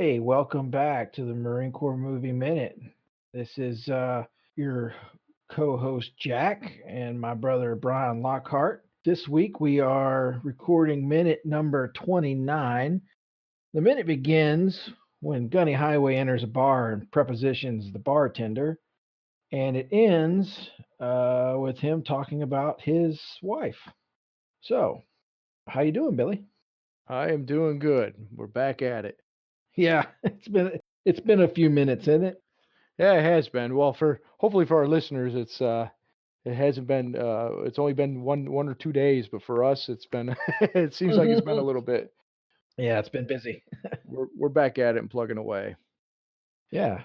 Hey, welcome back to the Marine Corps Movie Minute. This is your co-host Jack and my brother Bryon Lockhart. This week we are recording minute number 29. The minute begins when Gunny Highway enters a bar and prepositions the bartender, and it ends with him talking about his wife. So, how you doing, Billy? I am doing good. We're back at it. Yeah, it's been a few minutes, isn't it? Yeah, it has been. Well, hopefully for our listeners, it hasn't been it's only been one or 2 days, but for us it's been it seems like it's been a little bit. Yeah, it's been busy. We're back at it and plugging away. Yeah.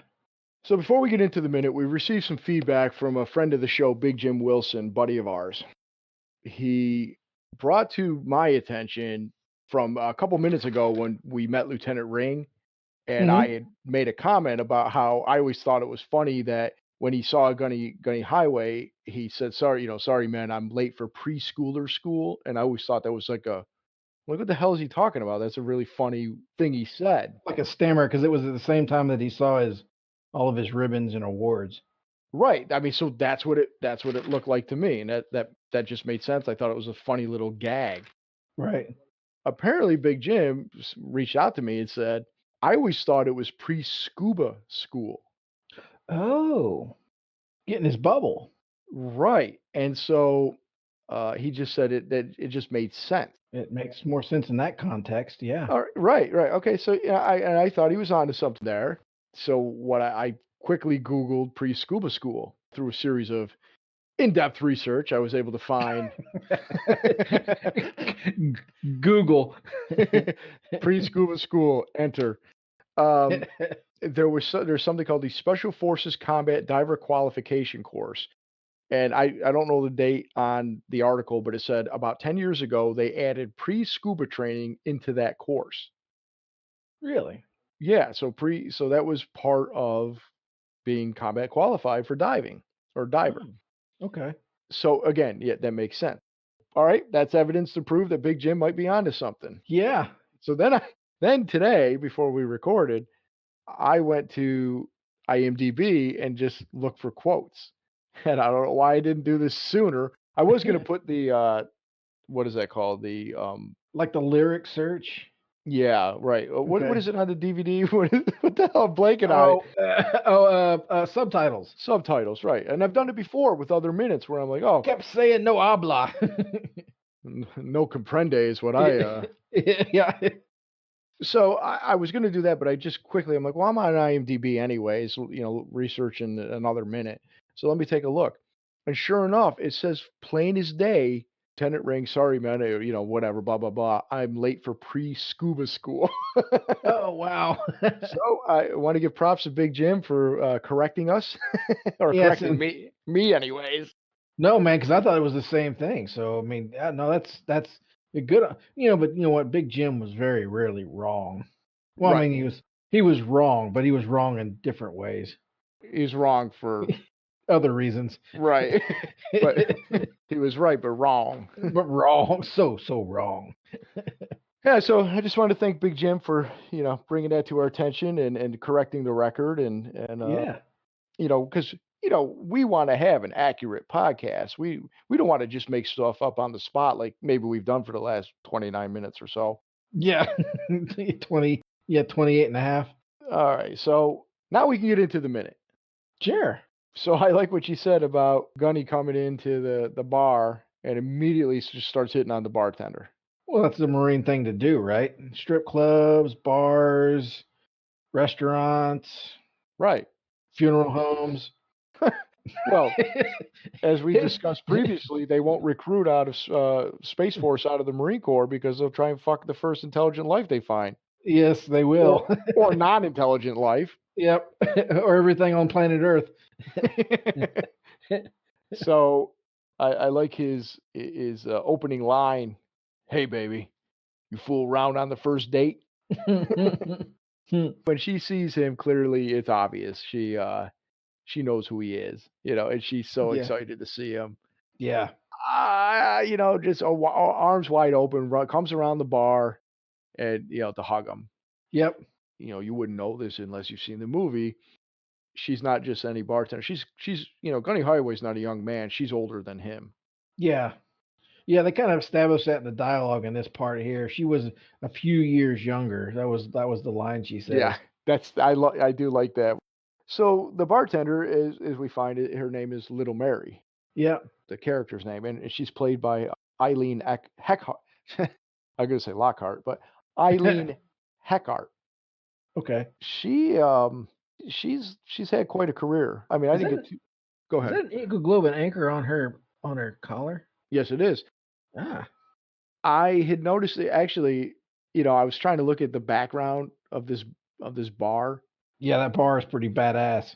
So before we get into the minute, we received some feedback from a friend of the show, Big Jim Wilson, buddy of ours. He brought to my attention from a couple minutes ago when we met Lieutenant Ring. And I Hmm. had made a comment about how I always thought it was funny that when he saw Gunny Highway, he said, sorry, man, I'm late for preschooler school. And I always thought that was like what the hell is he talking about? That's a really funny thing he said. Like a stammer because it was at the same time that he saw all of his ribbons and awards. Right. I mean, so that's what it looked like to me. And that just made sense. I thought it was a funny little gag. Right. Apparently Big Jim reached out to me and said, I always thought it was pre-scuba school. Oh, getting his bubble. Right. And so he just said that it just made sense. It makes more sense in that context. Yeah. All right, right. Okay, so yeah, I thought he was onto something there. So what I quickly Googled pre-scuba school through a series of in-depth research. I was able to find Google. pre-scuba school. Enter. There's something called the Special Forces Combat Diver Qualification Course. And I don't know the date on the article, but it said about 10 years ago, they added pre-scuba training into that course. Really? Yeah, so that was part of being combat qualified for diving or diver. Okay. So again, yeah, that makes sense. All right, that's evidence to prove that Big Jim might be onto something. Yeah. So then today, before we recorded, I went to IMDb and just looked for quotes. And I don't know why I didn't do this sooner. I was going to put the what is that called? Like the lyric search. Yeah, right. What Okay. is it on the DVD? What the hell? I'm blanking on it. Subtitles. Subtitles, right? And I've done it before with other minutes where I'm like, oh, Kept saying no habla. no comprende is what I. Yeah. So I was going to do that, but I'm like, well, I'm on IMDb anyways, researching another minute. So let me take a look. And sure enough, it says plain as day, Tenant Ring, sorry, man, whatever, blah, blah, blah. I'm late for pre-scuba school. Oh, wow. So I want to give props to Big Jim for correcting us or Yes, correcting me anyways. no, man, because I thought it was the same thing. So I mean, yeah, no, that's a good, but you know what? Big Jim was very rarely wrong. Well, I Right. mean, he was wrong, but he was wrong in different ways, He's wrong for, other reasons. right. But he was right, but wrong. But wrong, so wrong. Yeah, so I just wanted to thank Big Jim for, bringing that to our attention and correcting the record and Yeah, because we want to have an accurate podcast. We don't want to just make stuff up on the spot like maybe we've done for the last 29 minutes or so. yeah, 20, yeah, 28 and a half. All right, so now we can get into the minute. Sure. So I like what you said about Gunny coming into the bar and immediately just starts hitting on the bartender. Well, that's the Marine thing to do, right? Strip clubs, bars, restaurants, Right. funeral homes. Well, as we discussed previously, they won't recruit out of Space Force out of the Marine Corps because they'll try and fuck the first intelligent life they find, Yes, they will. or non-intelligent life. Yep. Or everything on planet Earth. So I like his opening line. Hey, baby, you fool around on the first date? When she sees him, clearly it's obvious. She knows who he is, and she's so Yeah. excited to see him. Yeah. Just arms wide open, comes around the bar and, to hug him. Yep. you wouldn't know this unless you've seen the movie. She's not just any bartender. She's Gunny Highway's not a young man. She's older than him. Yeah. Yeah, they kind of established that in the dialogue in this part here. She was a few years younger. That was the line she Yeah, says. I do like that. So the bartender is, as we find it, her name is Little Mary, Yeah. the character's name, and she's played by Eileen Heckhart. I'm gonna say Lockhart, but Eileen Heckhart. Okay. She she's had quite a career. I mean, I Is didn't that get to go is ahead. that an Eagle Globe and anchor on her collar? Yes, it is. Ah. I had noticed it actually. I was trying to look at the background of this bar, Yeah, that bar is pretty badass.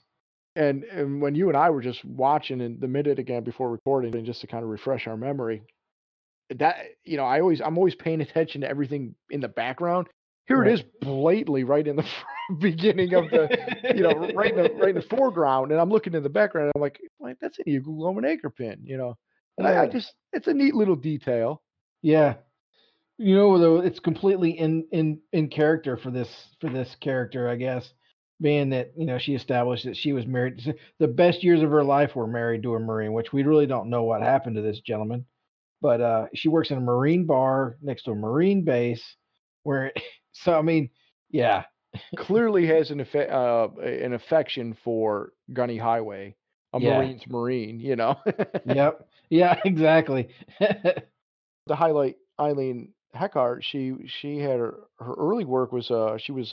and when you and I were just watching in the minute again before recording, and just to kind of refresh our memory, that I'm always paying attention to everything in the background. Here it is, Right. blatantly right in the beginning of the, right in the foreground, and I'm looking in the background. And I'm like that's an Eagle Globe and Anchor pin, and I Yeah. just it's a neat little detail. Yeah. Though it's completely in character for this character, I guess, being that she established that she was married. The best years of her life were married to a Marine, which we really don't know what happened to this gentleman. But she works in a Marine bar next to a Marine base, where so I mean, yeah, Clearly has an affection for Gunny Highway, a yeah, Marine's Marine. yep, yeah, exactly. To highlight Eileen Heckhart, she had her early work was she was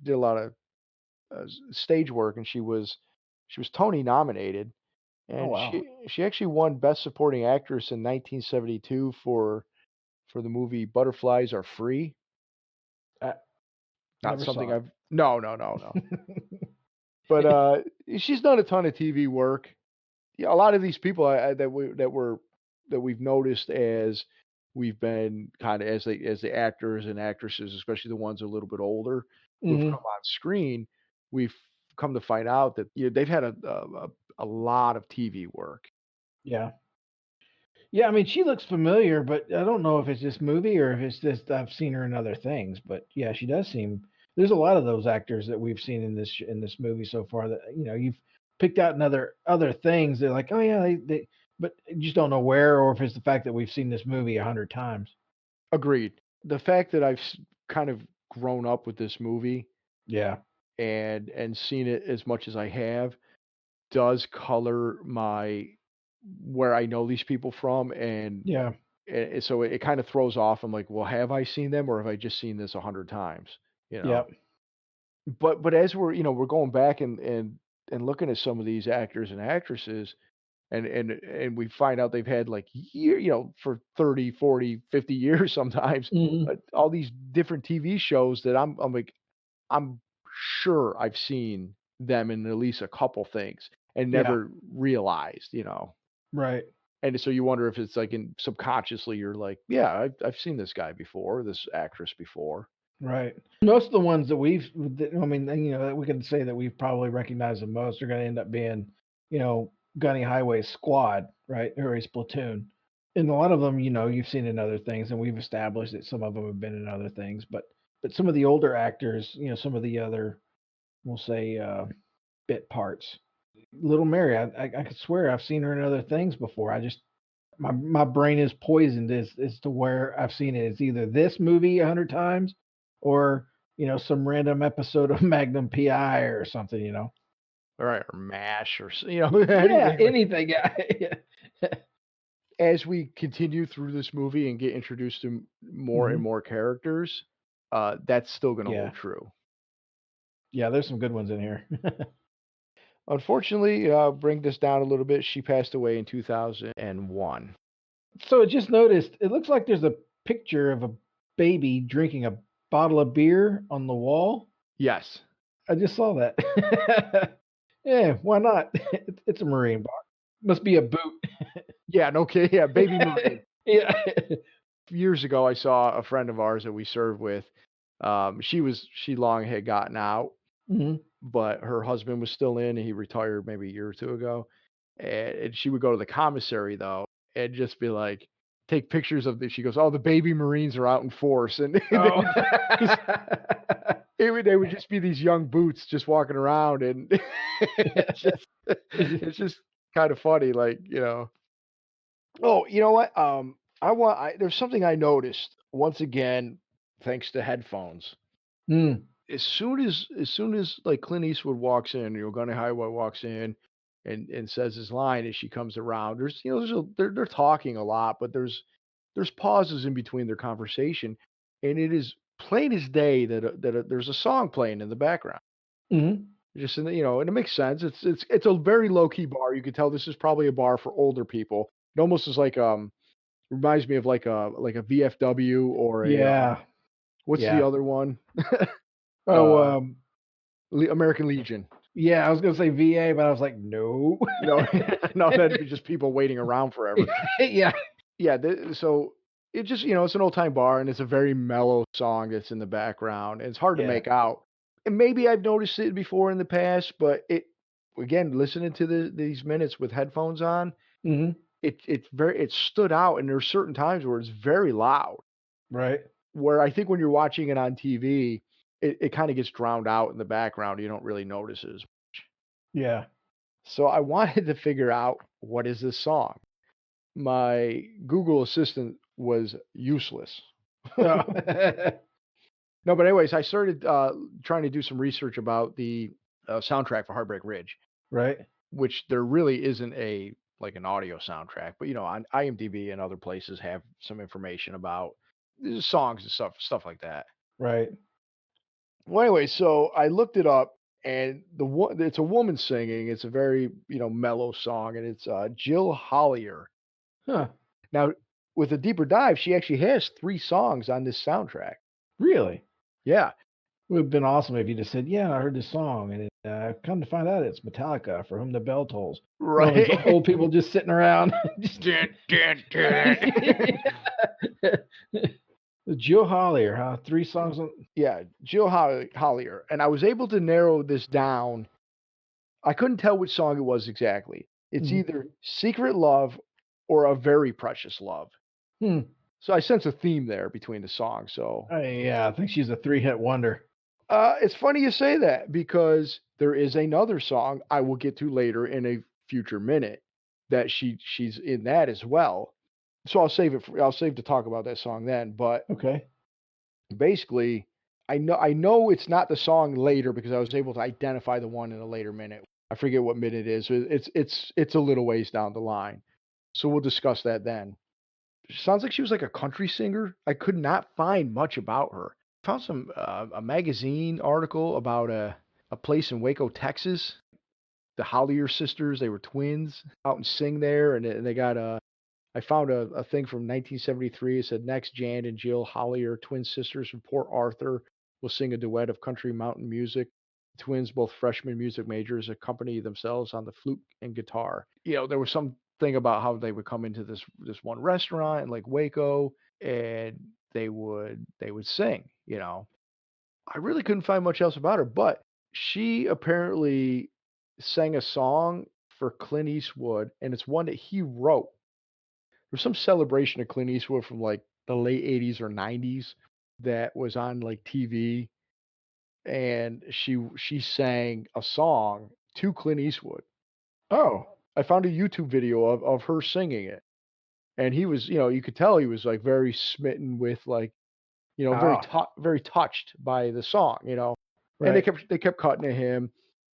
did a lot of stage work, and she was Tony nominated, Oh and wow, she actually won Best Supporting Actress in 1972 for the movie Butterflies Are Free. I Not never something saw I've no no no no, it. but she's done a ton of TV work. Yeah, a lot of these people that we've noticed as we've been kind of as the actors and actresses, especially the ones a little bit older, who have Hmm. come on screen, we've come to find out that they've had a lot of TV work. Yeah. Yeah, I mean, she looks familiar, but I don't know if it's this movie or if it's just I've seen her in other things. But yeah, she does seem. There's a lot of those actors that we've seen in this movie so far that you've picked out in other things. They're like, oh yeah, but you just don't know where, or if it's the fact that we've seen this movie 100 times. Agreed. The fact that I've kind of grown up with this movie Yeah, and seen it as much as I have does color my where I know these people from, yeah, and so it kind of throws off. I'm like, well, have I seen them, or have I just seen this 100 times? You yeah. know. But as we're going back and looking at some of these actors and actresses, and we find out they've had like for 30, 40, 50 years sometimes, Hmm. all these different TV shows that I'm like I'm sure I've seen them in at least a couple things and Yeah, never realized. right. And so you wonder if it's like in subconsciously you're like, yeah, I've seen this guy before, this actress before. Right. Most of the ones I mean, that we can say that we've probably recognized the most are going to end up being, Gunny Highway's squad, right? Or his platoon. And a lot of them, you've seen in other things, and we've established that some of them have been in other things. But some of the older actors, some of the other, we'll say, bit parts. Little Mary, I could swear I've seen her in other things before. I just my brain is poisoned as to where I've seen it. It's either this movie 100 times or some random episode of Magnum PI or something. All right, or MASH or Yeah, anything like. anything. Yeah. As we continue through this movie and get introduced to more and Hmm. more characters, that's still going to Yeah, hold true. yeah. There's some good ones in here. Unfortunately, bring this down a little bit. She passed away in 2001. So I just noticed it looks like there's a picture of a baby drinking a bottle of beer on the wall. Yes. I just saw that. Yeah, why not? It's a Marine bar. Must be a boot. Yeah. No kidding. Yeah. Baby Marine. Yeah. Years ago, I saw a friend of ours that we served with. She long had gotten out, Mhm. but her husband was still in, and he retired maybe a year or two ago. And she would go to the commissary though, and just be like, take pictures of the. She goes, "Oh, the baby Marines are out in force," and Oh. because They would just be these young boots just walking around, and it's just kind of funny, like, you know. Oh, you know what? There's something I noticed once again, thanks to headphones. Mm, As soon as like Clint Eastwood walks in, Gunny Highway walks in and says his line as she comes around. They're talking a lot, but there's pauses in between their conversation, and it is plain as day that there's a song playing in the background. mm, Just in and it makes sense. It's a very low key bar. You could tell this is probably a bar for older people. It almost is like reminds me of like a VFW or a yeah, what's the yeah. other one? Oh, uh American Legion. yeah. I was gonna say VA, but I was like, no. No, no, that'd be just people waiting around forever. Yeah, Yeah, so it just it's an old time bar and it's a very mellow song that's in the background. And it's hard to yeah. make out. And maybe I've noticed it before in the past, but it again listening to these minutes with headphones on, Hmm. it stood out. And there's certain times where it's very loud. Right. Where I think when you're watching it on TV, it kind of gets drowned out in the background. You don't really notice it. Yeah. So I wanted to figure out what is this song. My Google Assistant was useless. Oh. No, but anyways, I started trying to do some research about the soundtrack for Heartbreak Ridge, Right. which there really isn't a like an audio soundtrack, but on IMDb and other places have some information about songs and stuff like that. Right. Well, anyway, so I looked it up, and it's a woman singing. It's a very mellow song, and it's Jill Hollier. Huh. Now, with a deeper dive, she actually has 3 songs on this soundtrack. Really? Yeah. Would have been awesome if you just said, "Yeah, I heard this song," and come to find out, it's Metallica, "For Whom the Bell Tolls." And all these Right. old people just sitting around. Dun, dun, dun. Jill Hollier, huh? 3 songs on. Yeah, Jill Hollier. And I was able to narrow this down. I couldn't tell which song it was exactly. It's Mhm. either Secret Love or A Very Precious Love. Hmm. So I sense a theme there between the songs. So Yeah, I think she's a 3-hit wonder. it's funny you say that because there is another song I will get to later in a future minute that she's in that as well. So I'll save to talk about that song then. But Okay. basically, I know it's not the song later because I was able to identify the one in a later minute. I forget what minute it is. It's a little ways down the line. So we'll discuss that then. Sounds like she was like a country singer. I could not find much about her. Found some a magazine article about a place in Waco, Texas. The Hollier sisters, they were twins, out and sing there, and they got a. I found a thing from 1973. It said next Jan and Jill Hollier, twin sisters from Port Arthur, will sing a duet of country mountain music. The twins, both freshman music majors, accompany themselves on the flute and guitar. There was something about how they would come into this one restaurant in like Waco, and they would sing. I really couldn't find much else about her, but she apparently sang a song for Clint Eastwood, and it's one that he wrote. There's some celebration of Clint Eastwood from like the late 80s or 90s that was on like TV, and she sang a song to Clint Eastwood. Oh, I found a YouTube video of her singing it, and he was, you could tell he was like very smitten with like, ah, very touched by the song, and right. they kept cutting to him,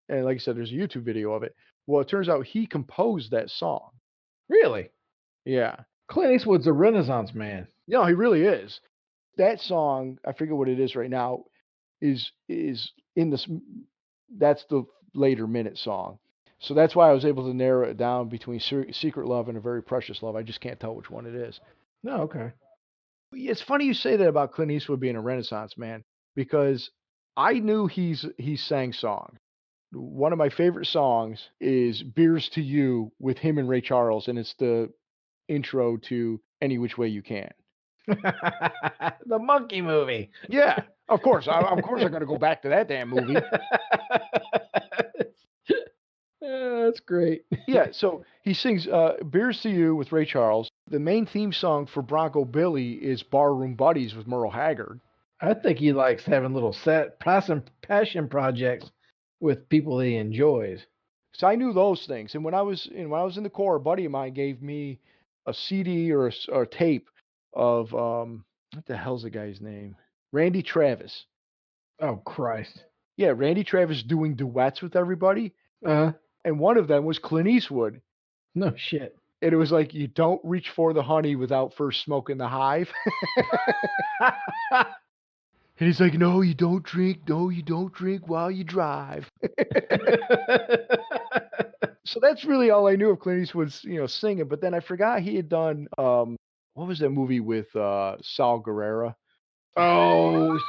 and like I said, there's a YouTube video of it. Well, it turns out he composed that song. Really? Yeah, Clint Eastwood's a Renaissance man. no, he really is. That song, I forget what it is right now, is in this. That's the later minute song. So that's why I was able to narrow it down between Secret Love and A Very Precious Love. I just can't tell which one it is. No, okay. It's funny you say that about Clint Eastwood being a Renaissance man because I knew he sang songs. One of my favorite songs is "Beers to You" with him and Ray Charles, and it's the intro to "Any Which Way You Can." The Monkey movie. Yeah, of course. Of course, I'm going to go back to that damn movie. That's great. Yeah, so he sings "Beers to You" with Ray Charles. The main theme song for Bronco Billy is "Barroom Buddies" with Merle Haggard. I think he likes having little passion projects with people that he enjoys. So I knew those things. And when I was in the Corps, a buddy of mine gave me a CD or a tape of what the hell's the guy's name? Randy Travis. Oh Christ. Yeah, Randy Travis doing duets with everybody, Uh and one of them was Clint Eastwood. no shit. And it was like, you don't reach for the honey without first smoking the hive. And he's like, no, you don't drink. No, you don't drink while you drive. So that's really all I knew of Clint Eastwood's, singing. But then I forgot he had done, what was that movie with Saul Guerrero? Oh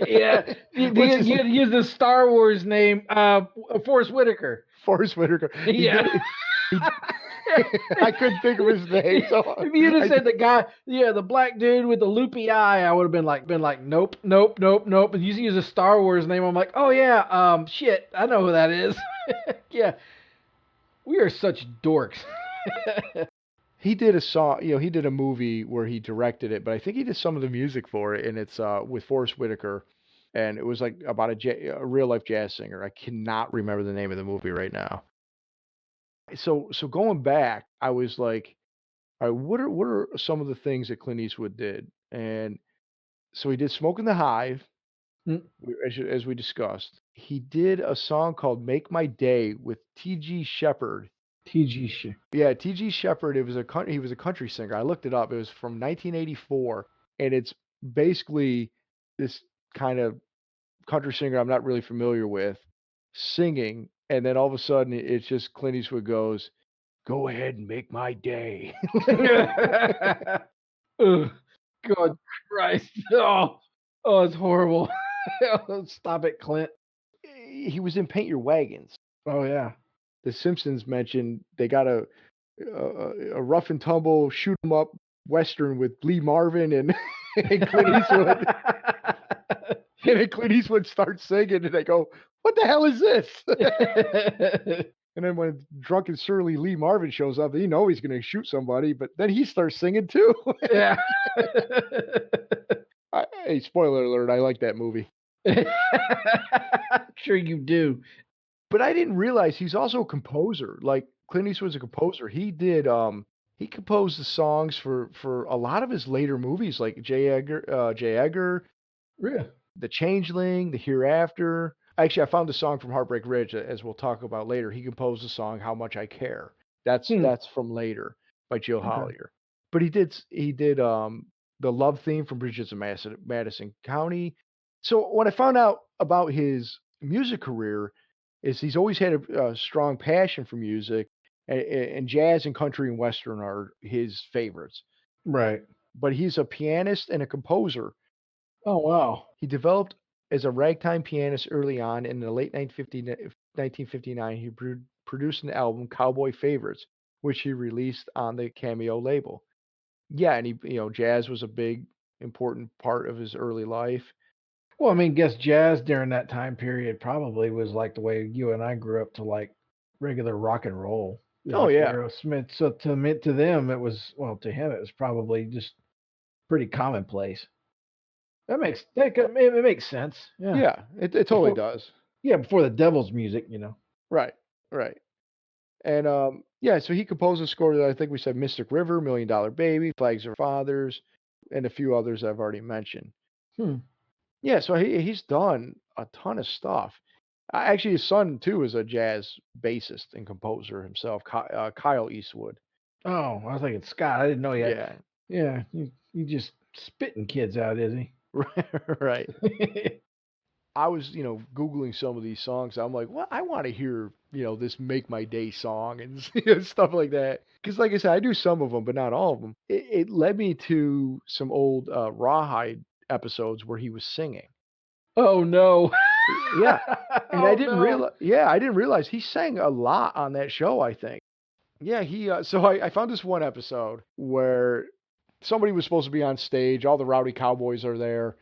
yeah. You, What's you, his you use the Star Wars name, Forrest Whitaker. Forrest Whitaker. Yeah. I couldn't think of his name. So If you'd have said the guy, the black dude with the loopy eye, I would have been like, nope, nope, nope, nope. And you use a Star Wars name, I'm like, oh yeah, shit, I know who that is. Yeah, we are such dorks. he did a song, he did a movie where he directed it, but I think he did some of the music for it, and it's with Forrest Whitaker, and it was like about a real life jazz singer. I cannot remember the name of the movie right now. So going back, I was like, all right, what are some of the things that Clint Eastwood did? And so he did "Smoke in the Hive," Mm, as we discussed. He did a song called "Make My Day" with T.G. Shepherd. TG shit. Yeah, T.G. Shepherd. He was a country singer. I looked it up. It was from 1984, and it's basically this kind of country singer I'm not really familiar with singing, and then all of a sudden it's just Clint Eastwood goes, "Go ahead and make my day." Ugh, God Christ. Oh, it's horrible. Stop it, Clint. He was in Paint Your Wagons. Oh yeah. The Simpsons mentioned they got a rough and tumble shoot 'em up western with Lee Marvin and, and Clint Eastwood. And then Clint Eastwood starts singing, and they go, "What the hell is this?" And then when drunken surly Lee Marvin shows up, he's going to shoot somebody, but then he starts singing too. Yeah. Hey, spoiler alert! I like that movie, Sure you do. but I didn't realize he's also a composer. Like Clint Eastwood's a composer. He composed the songs for a lot of his later movies, like J. Edgar, Yeah. The Changeling, The Hereafter. Actually, I found a song from Heartbreak Ridge, as we'll talk about later. He composed the song "How Much I Care." That's from later by Jill Okay. Hollier. But he did the love theme from Bridges of Madison County. So when I found out about his music career, is he's always had a strong passion for music, and jazz and country and western are his favorites. Right. But he's a pianist and a composer. Oh wow. He developed as a ragtime pianist early on. In the late 1959, he produced an album, Cowboy Favorites, which he released on the Cameo label. Yeah, and jazz was a big, important part of his early life. Well, I mean, guess jazz during that time period probably was like the way you and I grew up to like regular rock and roll. Oh, Like yeah. Aerosmith. So to them it was, well, to him it was probably just pretty commonplace. It makes sense. Yeah. Yeah, it totally does. Yeah, before the devil's music, Right, right. And yeah, so he composed a score that I think we said Mystic River, $1 Million Baby, Flags Are Fathers, and a few others I've already mentioned. Hmm. Yeah, so he's done a ton of stuff. Actually, his son too is a jazz bassist and composer himself, Kyle Eastwood. Oh, I was thinking Scott. I didn't know yet. Yeah, Yeah, you just spitting kids out, is he? right. I was, Googling some of these songs. I'm like, well, I want to hear, this "Make My Day" song and stuff like that. Because, like I said, I do some of them, but not all of them. It led me to some old Rawhide episodes where he was singing. Oh no. Yeah, and Oh, I didn't no. realize. Yeah, I didn't realize he sang a lot on that show, I think. Yeah, he. So I found this one episode where somebody was supposed to be on stage. All the rowdy cowboys are there,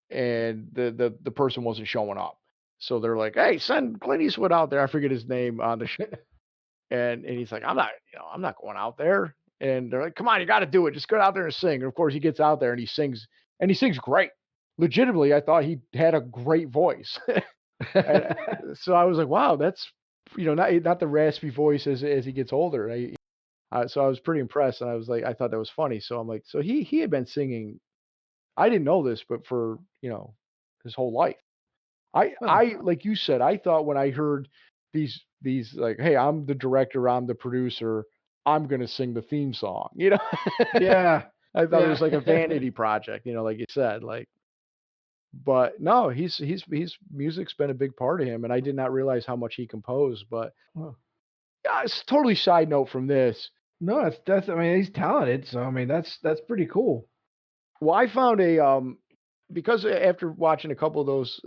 and the person wasn't showing up. So they're like, "Hey, send Clint Eastwood out there." I forget his name on the show, and he's like, "I'm not going out there." And they're like, "Come on, you got to do it. Just go out there and sing." And of course, he gets out there and he sings great. legitimately, I thought he had a great voice. And so I was like, wow, that's not the raspy voice as he gets older. So I was pretty impressed, and I was like, I thought that was funny. So I'm like, so he had been singing. I didn't know this, but for his whole life. Huh. I like you said, I thought when I heard these like, hey, I'm the director, I'm the producer, I'm gonna sing the theme song. Yeah. I thought it Yeah. was like a vanity project, like you said, like. But no, he's music's been a big part of him, and I did not realize how much he composed. But Well, yeah, it's totally side note from this. no, that's I mean he's talented, so I mean that's pretty cool. Well, I found because after watching a couple of those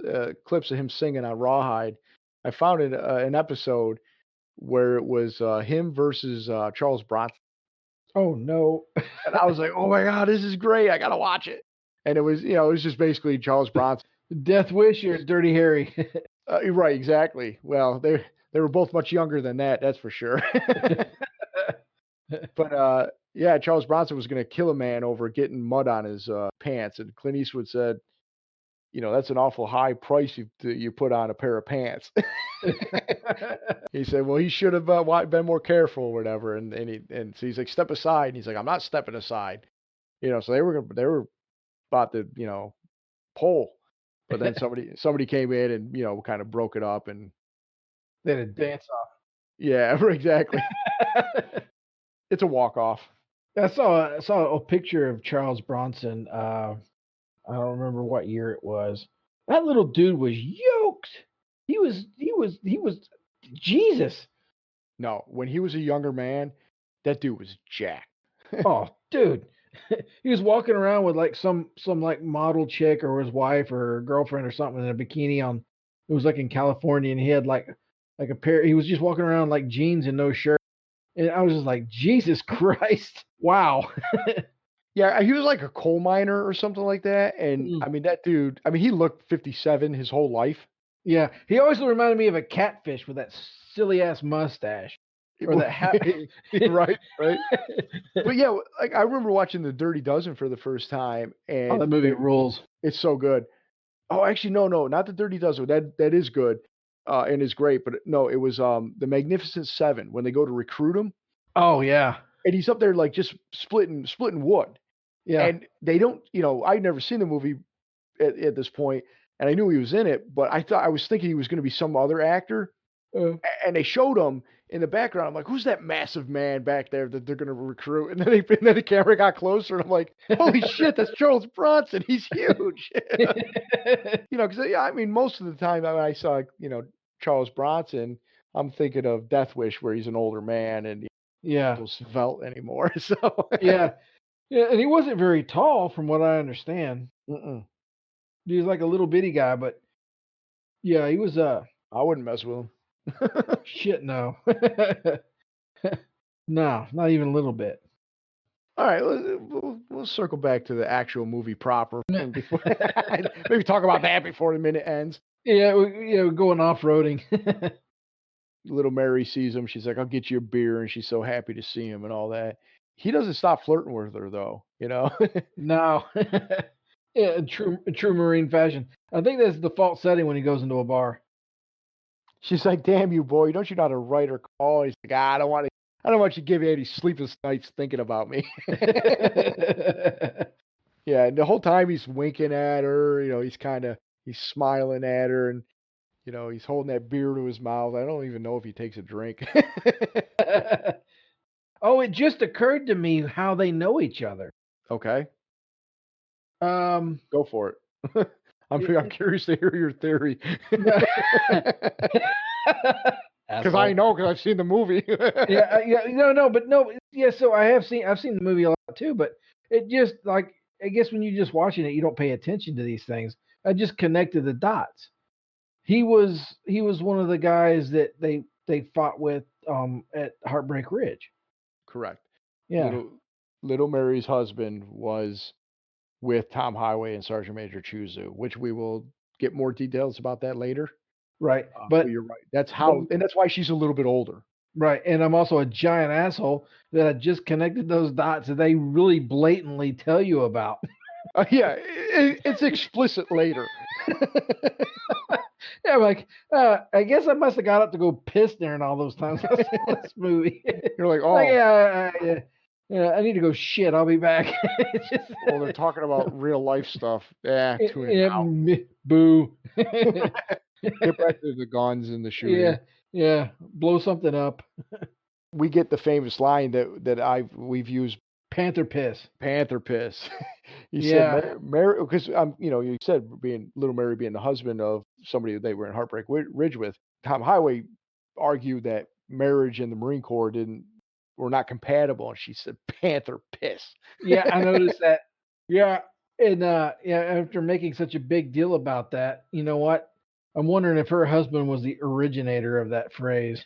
clips of him singing on Rawhide, I found an episode where it was him versus Charles Bronson, Oh no. and I was like, oh my god, this is great! I gotta watch it. And it was just basically Charles Bronson. Death Wish or Dirty Harry. Right, exactly. Well, they were both much younger than that, that's for sure. But yeah, Charles Bronson was going to kill a man over getting mud on his pants, and Clint Eastwood said, that's an awful high price you put on a pair of pants. He said, well, he should have been more careful or whatever, and so he's like, step aside, and he's like, I'm not stepping aside, So they were about to pull, but then somebody came in and kind of broke it up, and Then a dance yeah, exactly. It's a walk off. I saw a picture of Charles Bronson. I don't remember what year it was. That little dude was yoked. He was Jesus. No, when he was a younger man, that dude was jacked. Oh, dude. He was walking around with like some like model chick or his wife or girlfriend or something in a bikini on. It was like in California, and he had like a pair. He was just walking around like jeans and no shirt, and I was just like, Jesus Christ, wow. Yeah, he was like a coal miner or something like that, and Mm. I mean that dude. I mean he looked 57 his whole life. Yeah, he always reminded me of a catfish with that silly ass mustache or that hat. Right, right. But yeah, like I remember watching The Dirty Dozen for the first time, Oh, that and movie rules. it's so good. Oh, actually, no, not The Dirty Dozen. That is good, and is great. But no, it was The Magnificent Seven when they go to recruit him, Oh yeah, and he's up there like just splitting wood, yeah. and they don't. I'd never seen the movie at this point, and I knew he was in it, but I was thinking he was going to be some other actor, Uh, and they showed him in the background. I'm like, who's that massic man back there that they're going to recruit? And then the camera got closer, and I'm like, holy shit, that's Charles Bronson. He's huge. Because yeah, I mean, most of the time when I saw Charles Bronson, I'm thinking of Death Wish, where he's an older man and yeah, so svelte anymore. So yeah, yeah. And he wasn't very tall, from what I understand. mm-mm, He was like a little bitty guy, but yeah, he was I wouldn't mess with him. shit. No, no, not even a little bit. All right, we'll circle back to the actual movie proper and before maybe talk about that before the minute ends. Yeah, we're going off roading. Little Mary sees him. She's like, "I'll get you a beer," and she's so happy to see him and all that. He doesn't stop flirting with her though. No, yeah, in true Marine fashion. I think that's the default setting when he goes into a bar. She's like, "Damn you, boy! Don't you know how to write or call?" He's like, I don't want you to give you any sleepless nights thinking about me." Yeah, and the whole time he's winking at her. He's smiling at her, and he's holding that beer to his mouth. I don't even know if he takes a drink. Oh, it just occurred to me how they know each other. Okay, Um, go for it. I'm curious to hear your theory. Because I asshole. know, because I've seen the movie. Yeah, yeah, no, but no, yeah. So I've seen the movie a lot too, but it just like I guess when you're just watching it, you don't pay attention to these things. I just connected the dots. He was one of the guys that they fought with at Heartbreak Ridge. Correct. Yeah, Little Little Mary's husband was with Tom Highway and Sergeant Major Chuzu, which we will get more details about that later. right. But But you're right. That's but how, and that's why she's a little bit older. right, and I'm also a giant asshole that I just connected those dots that they really blatantly tell you about. Yeah, it's explicit later. Yeah, I'm like, I guess I must have got up to go piss during all those times I saw this movie. You're like, Like, oh, yeah, I need to go shit. I'll be back. It's just, well, they're talking about real life stuff. Yeah, tune it out. boo. Get back to the guns and the shooting. Yeah, yeah, blow something up. We get the famous line that we've used. Panther piss. Panther piss. He said, Yeah, Mary, because you said Little Mary being the husband of somebody that they were in Heartbreak Ridge with. Tom Highway argued that marriage and the Marine Corps were not compatible, and she said, Panther piss. yeah, I noticed that. Yeah, and yeah, after making such a big deal about that, you know what? I'm wondering if her husband was the originator of that phrase.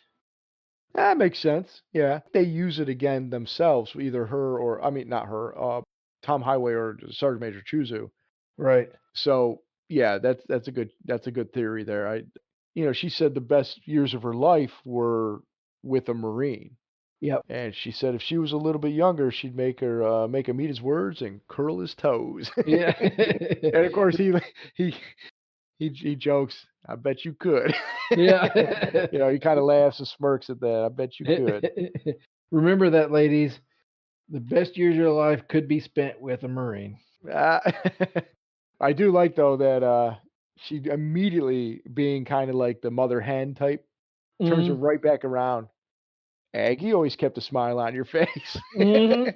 That makes sense. Yeah, they use it again themselves, either her or not her, Tom Highway or Sergeant Major Chuzu. Right. So yeah, that's a good theory there. She said the best years of her life were with a Marine, Yep. and she said if she was a little bit younger, she'd make him eat his words and curl his toes. Yeah. And of course he jokes, I bet you could. Yeah. He kind of laughs and smirks at that. I bet you could. Remember that, ladies. The best years of your life could be spent with a Marine. I do like though that she immediately being kind of like the mother hen type turns her Mhm. right back around. Aggie always kept a smile on your face. Mhm.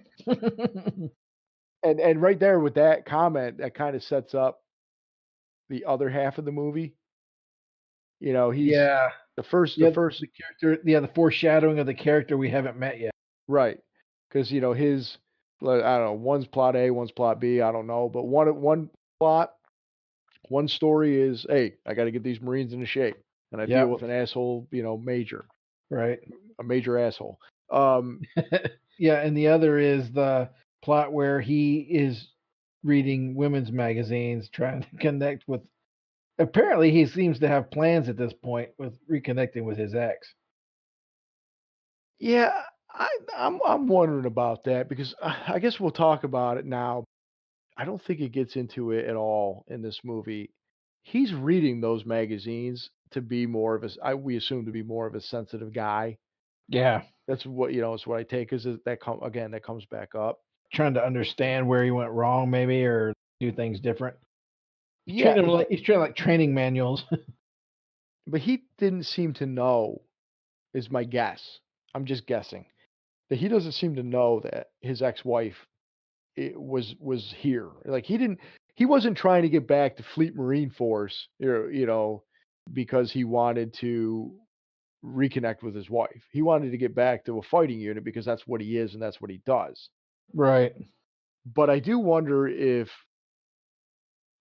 And right there with that comment, that kind of sets up the other half of the movie. He's Yeah. the first Yeah, the character. Yeah, the foreshadowing of the character we haven't met yet. right. Because his, I don't know, one's plot A, one's plot B, I don't know, but one plot, one story is, hey, I got to get these Marines into shape, and I deal Yep. with an asshole, major, Right. a major asshole. Yeah, and the other is the plot where he is reading women's magazines, trying to connect with. Apparently, he seems to have plans at this point with reconnecting with his ex. Yeah, I'm wondering about that because I guess we'll talk about it now. I don't think it gets into it at all in this movie. He's reading those magazines to be more of we assume to be more of a sensitive guy. Yeah, That's what it's what I take is that comes back up. trying to understand where he went wrong, maybe, or do things different. Yeah, He's treating like training manuals. but he didn't seem to know, is my guess. I'm just guessing that he doesn't seem to know that his ex-wife was here. Like he wasn't trying to get back to Fleet Marine Force, because he wanted to reconnect with his wife. He wanted to get back to a fighting unit because that's what he is and that's what he does. Right. But I do wonder if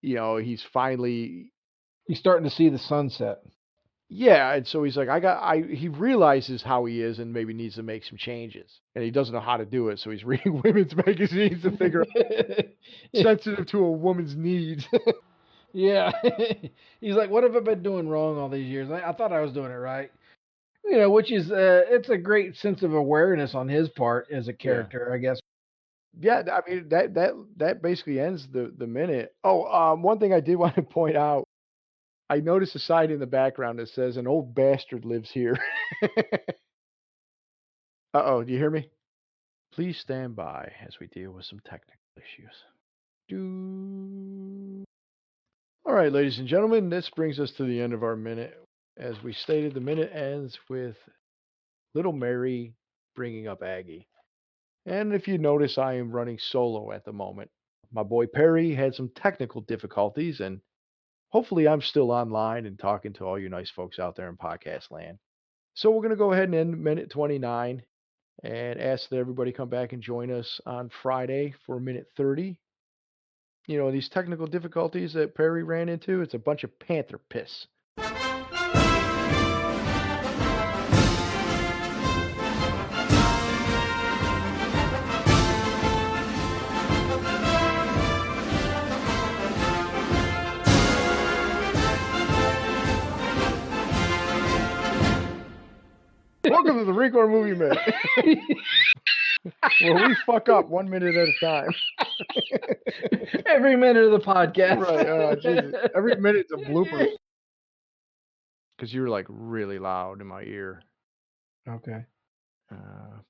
he's finally. He's starting to see the sunset. Yeah, and so he's like, he realizes how he is and maybe needs to make some changes. And he doesn't know how to do it, so he's reading women's magazines to figure out sensitive to a woman's needs. Yeah. He's like, what have I been doing wrong all these years? I thought I was doing it right. Which is it's a great sense of awareness on his part as a character, I guess. Yeah, I mean that basically ends the minute. Oh, one thing I did want to point out, I noticed a sign in the background that says an old bastard lives here. Uh-oh, do you hear me? Please stand by as we deal with some technical issues. All right, ladies and gentlemen, this brings us to the end of our minute. As we stated, the minute ends with Little Mary bringing up Aggie. And if you notice, I am running solo at the moment. My boy Perry had some technical difficulties, and hopefully I'm still online and talking to all you nice folks out there in podcast land. So we're going to go ahead and end minute 29 and ask that everybody come back and join us on Friday for minute 30. These technical difficulties that Perry ran into, it's a bunch of panther piss. Welcome to the Marine Corps Movie Minute, where we fuck up 1 minute at a time. Every minute of the podcast. Right. Jesus. Every minute's a blooper. Because you were like really loud in my ear. Okay.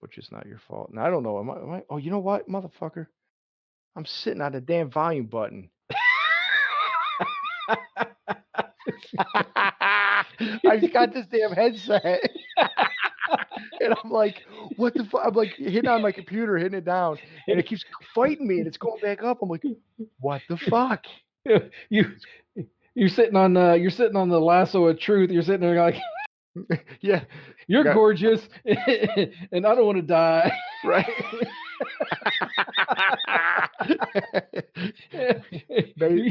Which is not your fault. And I don't know. Am I? Oh, you know what, motherfucker? I'm sitting on the damn volume button. I've got this damn headset. And I'm like, what the fuck? I'm like hitting on my computer, hitting it down, and it keeps fighting me, and it's going back up. I'm like, what the fuck? You're sitting on the lasso of truth. You're sitting there like, yeah, you're gorgeous, and I don't want to die. Right.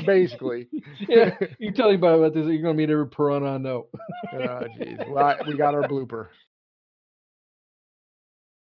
Basically. Yeah. You tell anybody about this, you're gonna meet every piranha I know. Oh, jeez. Well, we got our blooper.